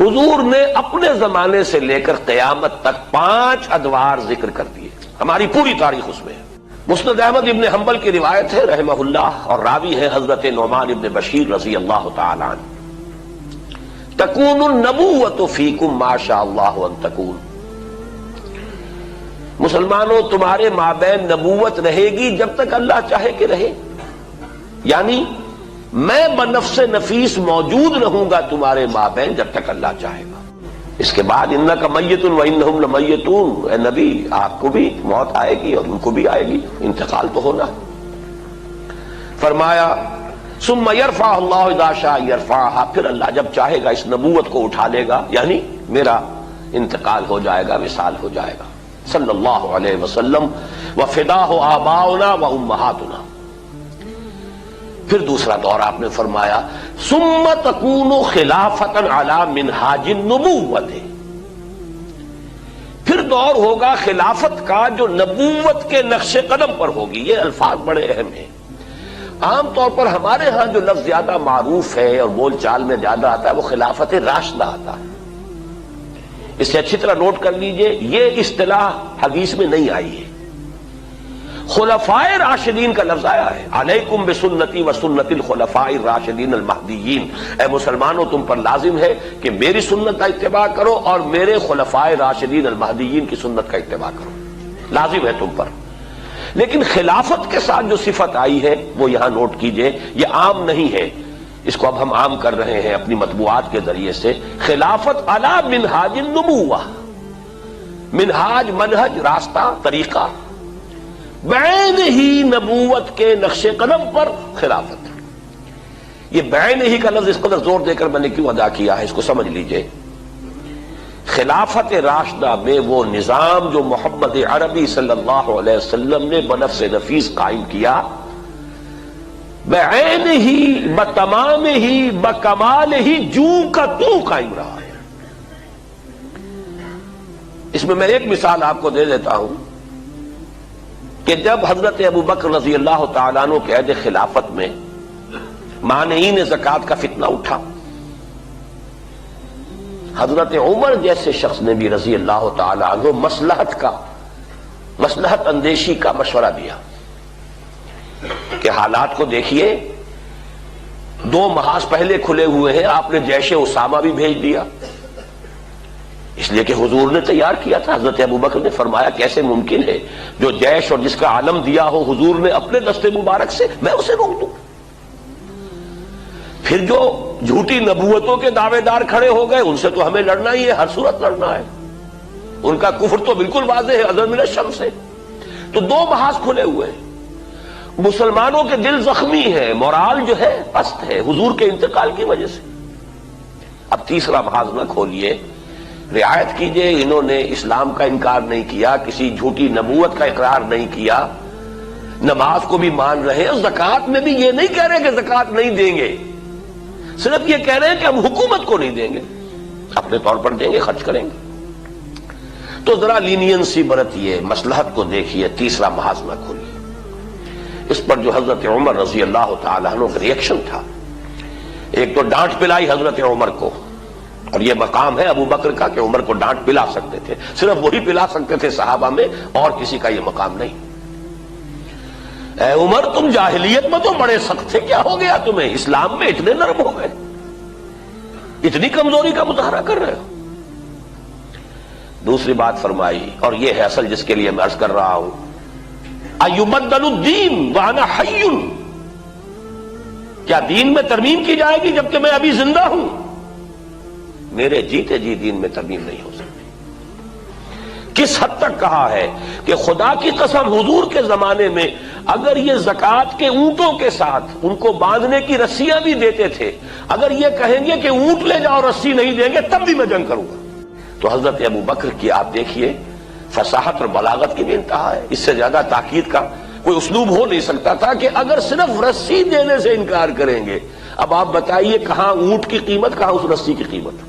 حضور نے اپنے زمانے سے لے کر قیامت تک 5 ادوار ذکر کر دیے، ہماری پوری تاریخ اس میں ہے۔ مسند احمد ابن حنبل کی روایت ہے رحمہ اللہ، اور راوی ہے حضرت نعمان ابن بشیر رضی اللہ تعالی عنہ، تکون النبوۃ فیکم ما شاء اللہ ان تکون، مسلمانوں تمہارے مابین نبوت رہے گی جب تک اللہ چاہے کہ رہے، یعنی میں بنفس نفیس موجود رہوں گا تمہارے مابین جب تک اللہ چاہے گا۔ اس کے بعد انک میت و انہم لمیتون، اے نبی آپ کو بھی موت آئے گی اور ان کو بھی آئے گی، انتقال تو ہونا ہے۔ فرمایا ثم یرفع اللہ اذا شاء یرفعها، پھر اللہ جب چاہے گا اس نبوت کو اٹھا لے گا، یعنی میرا انتقال ہو جائے گا، وصال ہو جائے گا صلی اللہ علیہ وسلم، وفداہ آباؤنا و امہاتنا۔ پھر دوسرا دور آپ نے فرمایا ثم تکون خلافۃ علی منہاج النبوۃ، پھر دور ہوگا خلافت کا جو نبوت کے نقش قدم پر ہوگی۔ یہ الفاظ بڑے اہم ہیں، عام طور پر ہمارے ہاں جو لفظ زیادہ معروف ہے اور بول چال میں زیادہ آتا ہے وہ خلافت راشدہ آتا ہے۔ اسے اچھی طرح نوٹ کر لیجئے، یہ اصطلاح حدیث میں نہیں آئی ہے، خلفائے راشدین کا لفظ آیا ہے، علیکم بسنتی و سنت الخلفاء الراشدین المہدیین، اے مسلمانوں تم پر لازم ہے کہ میری سنت کا اتباع کرو اور میرے خلفائے راشدین المہدیین کی سنت کا اتباع کرو، لازم ہے تم پر۔ لیکن خلافت کے ساتھ جو صفت آئی ہے وہ یہاں نوٹ کیجئے، یہ عام نہیں ہے، اس کو اب ہم عام کر رہے ہیں اپنی مطبوعات کے ذریعے سے۔ خلافت علی منہاج النبوہ، منہاج منہج راستہ طریقہ، بعین ہی نبوت کے نقش قدم پر خلافت۔ یہ بعین ہی کا لفظ اس قدر زور دے کر میں نے کیوں ادا کیا ہے اس کو سمجھ لیجئے۔ خلافت راشدہ میں وہ نظام جو محمد عربی صلی اللہ علیہ وسلم نے بنفس نفیس قائم کیا، بعین ہی بتمام ہی بکمال ہی جو کا تو قائم رہا ہے۔ اس میں ایک مثال آپ کو دے دیتا ہوں کہ جب حضرت ابو بکر رضی اللہ تعالیٰ عنہ کے عہد خلافت میں مانعین زکوٰۃ کا فتنہ اٹھا، حضرت عمر جیسے شخص نے بھی رضی اللہ تعالیٰ عنہ مصلحت اندیشی کا مشورہ دیا کہ حالات کو دیکھیے، 2 محاذ پہلے کھلے ہوئے ہیں، آپ نے جیش اسامہ بھی بھیج دیا، اس لیے کہ حضور نے تیار کیا تھا۔ حضرت ابو بکر نے فرمایا کیسے ممکن ہے جو جیش اور جس کا عالم دیا ہو حضور نے اپنے دست مبارک سے، میں اسے روک دوں؟ پھر جو جھوٹی نبوتوں کے دعوے دار کھڑے ہو گئے ان سے تو ہمیں لڑنا ہی ہے، ہر صورت لڑنا ہے، ان کا کفر تو بالکل واضح ہے، اذن من الشمس ہے۔ تو 2 محاذ کھلے ہوئے ہیں، مسلمانوں کے دل زخمی ہے، مورال جو ہے پست ہے حضور کے انتقال کی وجہ سے۔ اب تیسرا محاذ نہ کھولیے، رعایت کیجئے، انہوں نے اسلام کا انکار نہیں کیا، کسی جھوٹی نبوت کا اقرار نہیں کیا، نماز کو بھی مان رہے ہیں، زکوٰۃ میں بھی یہ نہیں کہہ رہے کہ زکوٰۃ نہیں دیں گے، صرف یہ کہہ رہے ہیں کہ ہم حکومت کو نہیں دیں گے، اپنے طور پر دیں گے، خرچ کریں گے۔ تو ذرا لینینسی برتیے، مصلحت کو دیکھیے، تیسرا محاذ نہ کھولیے۔ اس پر جو حضرت عمر رضی اللہ تعالیٰ عنہ کا ریئیکشن تھا، ایک تو ڈانٹ پلائی حضرت عمر کو، اور یہ مقام ہے ابو بکر کا کہ عمر کو ڈانٹ پلا سکتے تھے، صرف وہی پلا سکتے تھے صحابہ میں، اور کسی کا یہ مقام نہیں۔ اے عمر تم جاہلیت میں تو بڑے سخت تھے، کیا ہو گیا تمہیں؟ اسلام میں اتنے نرم ہو گئے، اتنی کمزوری کا مظاہرہ کر رہے ہو۔ دوسری بات فرمائی، اور یہ ہے اصل جس کے لیے میں عرض کر رہا ہوں، ایبدل الدین وانا حی، کیا دین میں ترمیم کی جائے گی جبکہ میں ابھی زندہ ہوں؟ میرے جیتے جی دین میں ترمیم نہیں ہو سکتی۔ کس حد تک کہا ہے کہ خدا کی قسم حضور کے زمانے میں اگر یہ زکوٰۃ کے اونٹوں کے ساتھ ان کو باندھنے کی رسیاں بھی دیتے تھے، اگر یہ کہیں گے کہ اونٹ لے جاؤ رسی نہیں دیں گے تب بھی میں جنگ کروں گا۔ تو حضرت ابو بکر کی آپ دیکھیے فصاحت اور بلاغت کی بھی انتہا ہے، اس سے زیادہ تاکید کا کوئی اسلوب ہو نہیں سکتا تھا کہ اگر صرف رسی دینے سے انکار کریں گے، اب آپ بتائیے کہاں اونٹ کی قیمت، کہاں اس رسی کی قیمت؟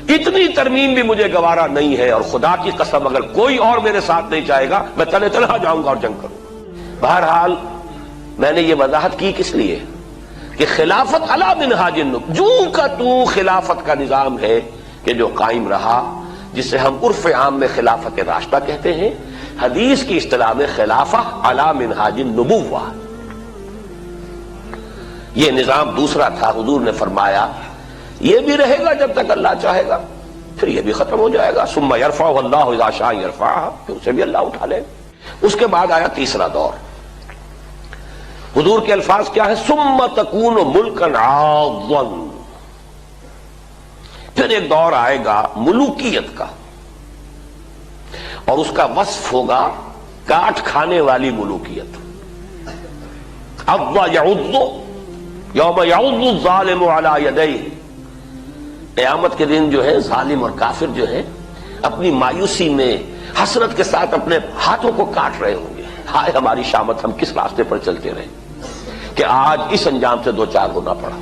اتنی ترمیم بھی مجھے گوارا نہیں ہے، اور خدا کی قسم اگر کوئی اور میرے ساتھ نہیں چاہے گا میں تنہا جاؤں گا اور جنگ کروں گا۔ بہرحال میں نے یہ وضاحت کی کس لیے کہ خلافت علی منہاج النبوہ، جو کا تو خلافت کا نظام ہے کہ جو قائم رہا، جسے ہم عرف عام میں خلافت راشدہ کہتے ہیں، حدیث کی اصطلاح میں خلافہ علی منہاج النبوہ، یہ نظام دوسرا تھا۔ حضور نے فرمایا یہ بھی رہے گا جب تک اللہ چاہے گا، پھر یہ بھی ختم ہو جائے گا۔ ثم یرفع اللہ اذا شاء یرفع، پھر اسے بھی اللہ اٹھا لے۔ اس کے بعد آیا تیسرا دور۔ حضور کے الفاظ کیا ہے؟ ثم تکون ملکا عاضا، پھر ایک دور آئے گا ملوکیت کا، اور اس کا وصف ہوگا کاٹ کھانے والی ملوکیت۔ عض یعض یوم یعض الظالم علی یدیہ، قیامت کے دن جو ہے ظالم اور کافر جو ہے اپنی مایوسی میں حسرت کے ساتھ اپنے ہاتھوں کو کاٹ رہے ہوں گے، ہائے ہماری شامت، ہم کس راستے پر چلتے رہے کہ آج اس انجام سے دو چار ہونا پڑا۔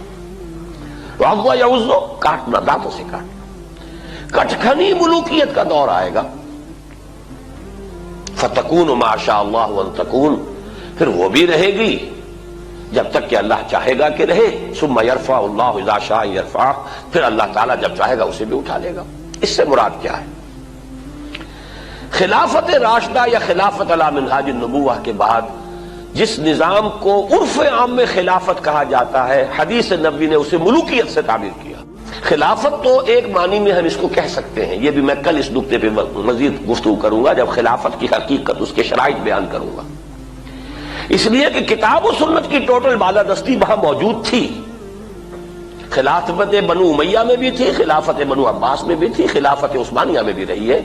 تو عض یعض، کاٹنا، دانتوں سے کاٹنا، کٹکھنی ملوکیت کا دور آئے گا۔ فتکون ما شاء اللہ ان تکون، پھر وہ بھی رہے گی جب تک کہ اللہ چاہے گا کہ رہے۔ ثم یرفع اللہ اذا شاء یرفع، پھر اللہ تعالیٰ جب چاہے گا اسے بھی اٹھا لے گا۔ اس سے مراد کیا ہے؟ خلافت راشدہ یا خلافت علی منہاج النبوہ کے بعد جس نظام کو عرف عام میں خلافت کہا جاتا ہے، حدیث نبوی نے اسے ملوکیت سے تعبیر کیا۔ خلافت تو ایک معنی میں ہم اس کو کہہ سکتے ہیں، یہ بھی میں کل اس نقطے پہ مزید گفتگو کروں گا جب خلافت کی حقیقت، اس کے شرائط بیان کروں گا، اس لیے کہ کتاب و سنت کی ٹوٹل بالادستی وہاں موجود تھی۔ خلافت بنو امیہ میں بھی تھی، خلافت بنو عباس میں بھی تھی، خلافت عثمانیہ میں بھی رہی ہے،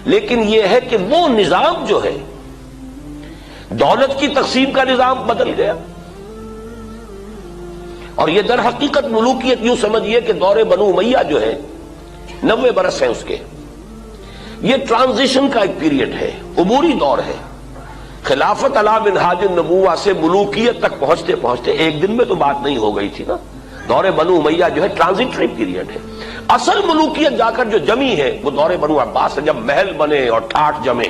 لیکن یہ ہے کہ وہ نظام جو ہے دولت کی تقسیم کا نظام بدل گیا، اور یہ در حقیقت ملوکیت یوں سمجھیے کہ دور بنو امیہ جو ہے 90 برس ہیں اس کے، یہ ٹرانزیشن کا ایک پیریڈ ہے، عبوری دور ہے۔ خلافت علی منہاج النبوہ سے ملوکیت تک پہنچتے پہنچتے ایک دن میں تو بات نہیں ہو گئی تھی نا۔ دور بنو امیہ جو ہے ٹرانزیٹری پیریڈ ہے، اصل ملوکیت جا کر جو جمی ہے وہ دور بنو عباس سے، جب محل بنے اور ٹھاٹ جمے،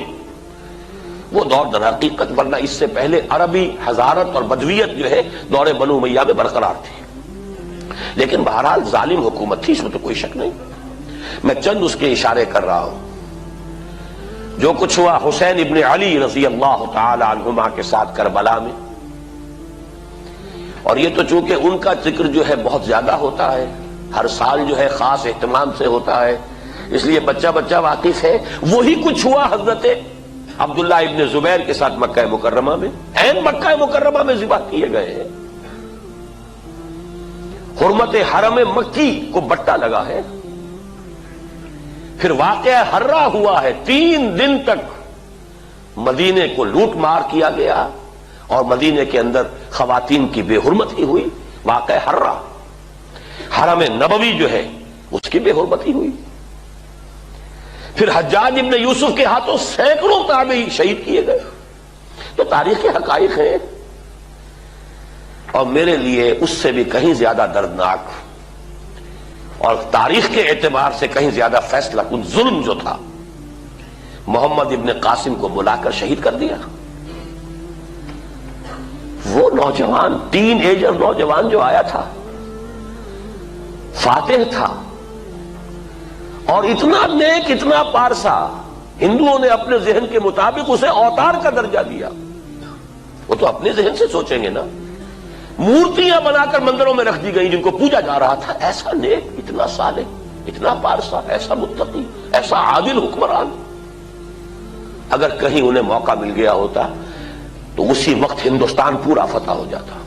وہ دور در حقیقت، ورنہ اس سے پہلے عربی حضارت اور بدویت جو ہے دور بنو امیہ میں برقرار تھی۔ لیکن بہرحال ظالم حکومت تھی، اس میں تو کوئی شک نہیں، میں چند اس کے اشارے کر رہا ہوں۔ جو کچھ ہوا حسین ابن علی رضی اللہ تعالی عنہما کے ساتھ کربلا میں، اور یہ تو چونکہ ان کا ذکر جو ہے بہت زیادہ ہوتا ہے، ہر سال جو ہے خاص اہتمام سے ہوتا ہے، اس لیے بچہ بچہ واقف ہے۔ وہی کچھ ہوا حضرت عبداللہ ابن زبیر کے ساتھ مکہ مکرمہ میں، عین مکہ مکرمہ میں ذبح کیے گئے ہیں، حرمت حرم مکی کو بٹا لگا ہے۔ پھر واقعہ ہررا ہوا ہے، 3 دن تک مدینے کو لوٹ مار کیا گیا، اور مدینے کے اندر خواتین کی بے حرمتی ہوئی، واقعہ ہررا۔ حرم نبوی جو ہے اس کی بے حرمتی ہوئی۔ پھر حجاج ابن یوسف کے ہاتھوں سینکڑوں تابعی شہید کیے گئے۔ تو تاریخ کے حقائق ہیں، اور میرے لیے اس سے بھی کہیں زیادہ دردناک اور تاریخ کے اعتبار سے کہیں زیادہ فیصلہ کن ظلم جو تھا، محمد ابن قاسم کو بلا کر شہید کر دیا۔ وہ نوجوان، ٹین ایجر نوجوان جو آیا تھا، فاتح تھا، اور اتنا نیک، اتنا پارسا، ہندوؤں نے اپنے ذہن کے مطابق اسے اوتار کا درجہ دیا۔ وہ تو اپنے ذہن سے سوچیں گے نا، مورتیاں بنا کر مندروں میں رکھ دی گئی جن کو پوجا جا رہا تھا۔ ایسا نیک، اتنا صالح، اتنا پارسا، ایسا متقی، ایسا عادل حکمران، اگر کہیں انہیں موقع مل گیا ہوتا تو اسی وقت ہندوستان پورا فتح ہو جاتا۔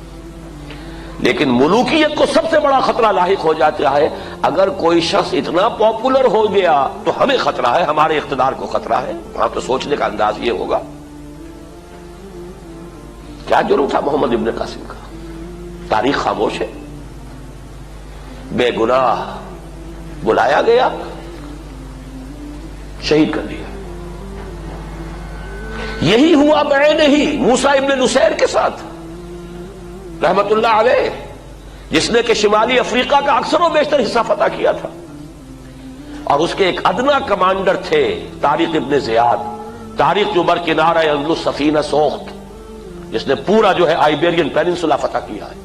لیکن ملوکیت کو سب سے بڑا خطرہ لاحق ہو جاتا ہے اگر کوئی شخص اتنا پاپولر ہو گیا تو ہمیں خطرہ ہے، ہمارے اقتدار کو خطرہ ہے۔ وہاں تو سوچنے کا انداز یہ ہوگا کیا جرم تھا محمد ابن قاسم کا؟ تاریخ خاموش ہے، بے گناہ بلایا گیا، شہید کر دیا۔ یہی ہوا بعینہ ہی موسیٰ ابن نصیر کے ساتھ رحمت اللہ علیہ، جس نے کہ شمالی افریقہ کا اکثر و بیشتر حصہ فتح کیا تھا، اور اس کے ایک ادنا کمانڈر تھے طارق ابن زیاد، طارق جو برکنارہ اندلس سفینہ سوخت، جس نے پورا جو ہے آئیبیرین پیننسولا فتح کیا ہے۔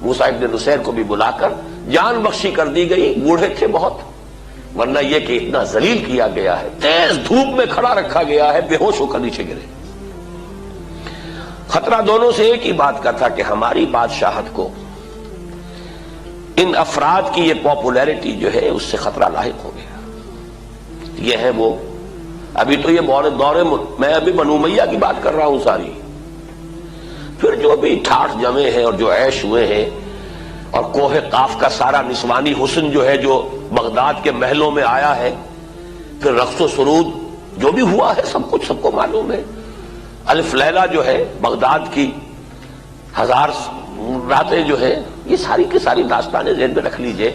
موسیٰ ابن نصیر کو بھی بلا کر جان بخشی کر دی گئی. بوڑھے تھے بہت، ورنہ یہ کہ اتنا ذلیل کیا گیا ہے، تیز دھوپ میں کھڑا رکھا گیا ہے، بے ہوش ہو کر نیچے گرے. خطرہ دونوں سے ایک ہی بات کا تھا کہ ہماری بادشاہت کو ان افراد کی یہ پاپولیرٹی جو ہے اس سے خطرہ لاحق ہو گیا. یہ ہے وہ، ابھی تو یہ دور میں ابھی بنو امیہ کی بات کر رہا ہوں ساری، پھر جو بھی ٹھاٹھ جمے ہیں اور جو عیش ہوئے ہیں، اور کوہ قاف کا سارا نسوانی حسن جو ہے جو بغداد کے محلوں میں آیا ہے، پھر رقص و سرود جو بھی ہوا ہے، سب کچھ سب کو معلوم ہے. الف لیلہ جو ہے بغداد کی 1000 راتیں جو ہے، یہ ساری کی ساری داستانیں ذہن میں رکھ لیجئے.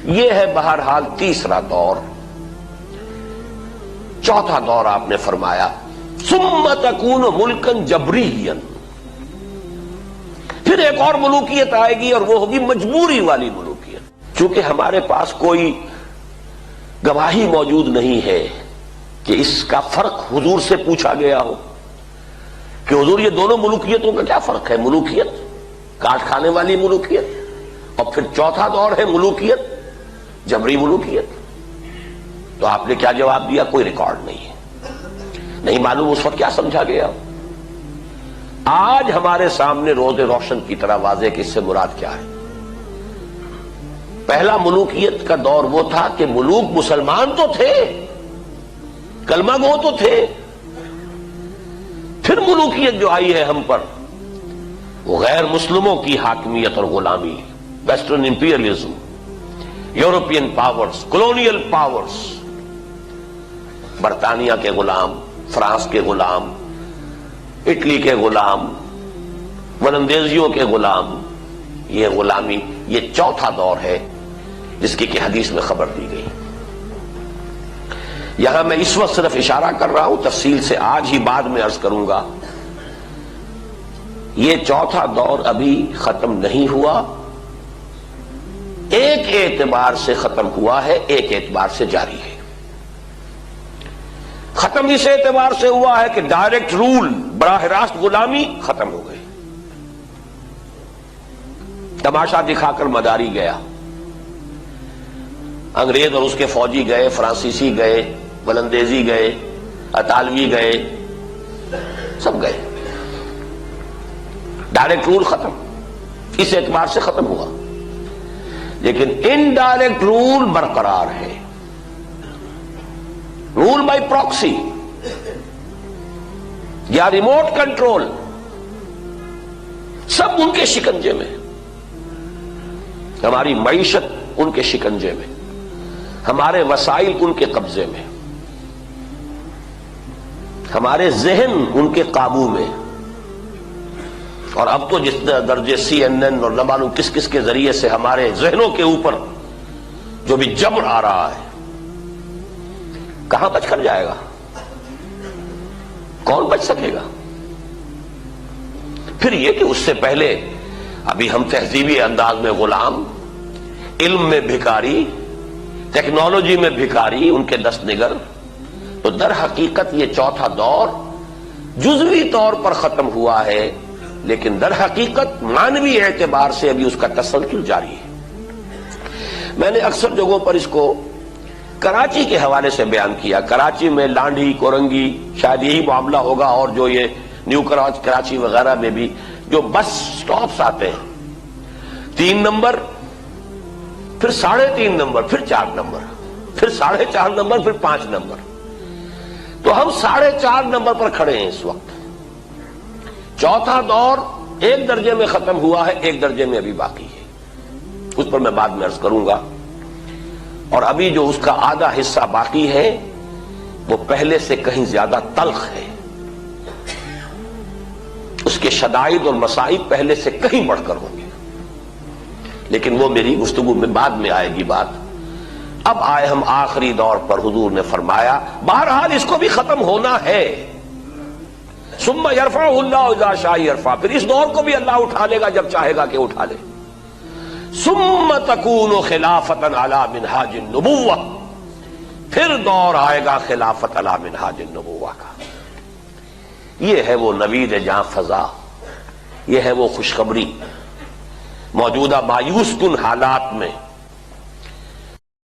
یہ ہے بہرحال تیسرا دور. چوتھا دور آپ نے فرمایا ثم تکون ملکا جبریا، پھر ایک اور ملوکیت آئے گی اور وہ ہوگی مجبوری والی ملوکیت. چونکہ ہمارے پاس کوئی گواہی موجود نہیں ہے کہ اس کا فرق حضور سے پوچھا گیا ہو کہ حضور یہ دونوں ملوکیتوں کا کیا فرق ہے. ملوکیت کاٹ کھانے والی ملوکیت، اور پھر چوتھا دور ہے ملوکیت جبری ملوکیت. تو آپ نے کیا جواب دیا؟ کوئی ریکارڈ نہیں ہے، نہیں معلوم اس وقت کیا سمجھا گیا. آج ہمارے سامنے روز روشن کی طرح واضح کہ اس سے مراد کیا ہے. پہلا ملوکیت کا دور وہ تھا کہ ملوک مسلمان تو تھے، کلمہ گو تو تھے. پھر ملوکیت جو آئی ہے ہم پر وہ غیر مسلموں کی حاکمیت اور غلامی، western imperialism, European powers, colonial powers, برطانیہ کے غلام، فرانس کے غلام، اٹلی کے غلام، ولندیزیوں کے غلام. یہ غلامی، یہ چوتھا دور ہے جس کی کہ حدیث میں خبر دی گئی. یہاں میں اس وقت صرف اشارہ کر رہا ہوں، تفصیل سے آج ہی بعد میں عرض کروں گا. یہ چوتھا دور ابھی ختم نہیں ہوا، ایک اعتبار سے ختم ہوا ہے، ایک اعتبار سے جاری ہے. ختم اس اعتبار سے ہوا ہے کہ ڈائریکٹ رول، براہ راست غلامی ختم ہو گئی. تماشا دکھا کر مداری گیا، انگریز اور اس کے فوجی گئے، فرانسیسی گئے، ولندیزی گئے، اطالوی گئے، سب گئے. ڈائریکٹ رول ختم، اس اعتبار سے ختم ہوا. لیکن انڈائریکٹ رول برقرار ہے، رول بائی پراکسی یا ریموٹ کنٹرول، سب ان کے شکنجے میں. ہماری معیشت ان کے شکنجے میں، ہمارے وسائل ان کے قبضے میں، ہمارے ذہن ان کے قابو میں. اور اب تو جس درجے CNN اور نہ معلوم کس کس کے ذریعے سے ہمارے ذہنوں کے اوپر جو بھی جبر آ رہا ہے، کہاں بچ کر جائے گا؟ کون بچ سکے گا؟ پھر یہ کہ اس سے پہلے ابھی ہم تہذیبی انداز میں غلام، علم میں بھکاری، ٹیکنالوجی میں بھکاری، ان کے دست نگر. تو در حقیقت یہ چوتھا دور جزوی طور پر ختم ہوا ہے، لیکن در حقیقت معنوی اعتبار سے ابھی اس کا تسلسل جاری ہے. میں نے اکثر جگہوں پر اس کو کراچی کے حوالے سے بیان کیا. کراچی میں لانڈھی، کورنگی، شاید یہی معاملہ ہوگا، اور جو یہ نیو کراچی وغیرہ میں بھی جو بس سٹاپس آتے ہیں، 3 نمبر، پھر 3.5 نمبر، پھر 4 نمبر، پھر 4.5 نمبر، پھر 5 نمبر. تو ہم 4.5 نمبر پر کھڑے ہیں اس وقت. چوتھا دور ایک درجے میں ختم ہوا ہے، ایک درجے میں ابھی باقی ہے، اس پر میں بعد میں عرض کروں گا. اور ابھی جو اس کا آدھا حصہ باقی ہے وہ پہلے سے کہیں زیادہ تلخ ہے، اس کے شدائد اور مصائب پہلے سے کہیں بڑھ کر ہوں گے. لیکن وہ میری گفتگو میں بعد میں آئے گی بات. اب آئے ہم آخری دور پر. حضور نے فرمایا بہرحال اس کو بھی ختم ہونا ہے. ثم یرفع اللہ اذا شاء یرفع، پھر اس دور کو بھی اللہ اٹھا لے گا جب چاہے گا کہ اٹھا لے. ثم تکون خلافۃ علی منہاج النبوہ، پھر دور آئے گا خلافت علی منہاج النبوہ کا. یہ ہے وہ نوید جاں فضا، یہ ہے وہ خوشخبری موجودہ مایوس کن حالات میں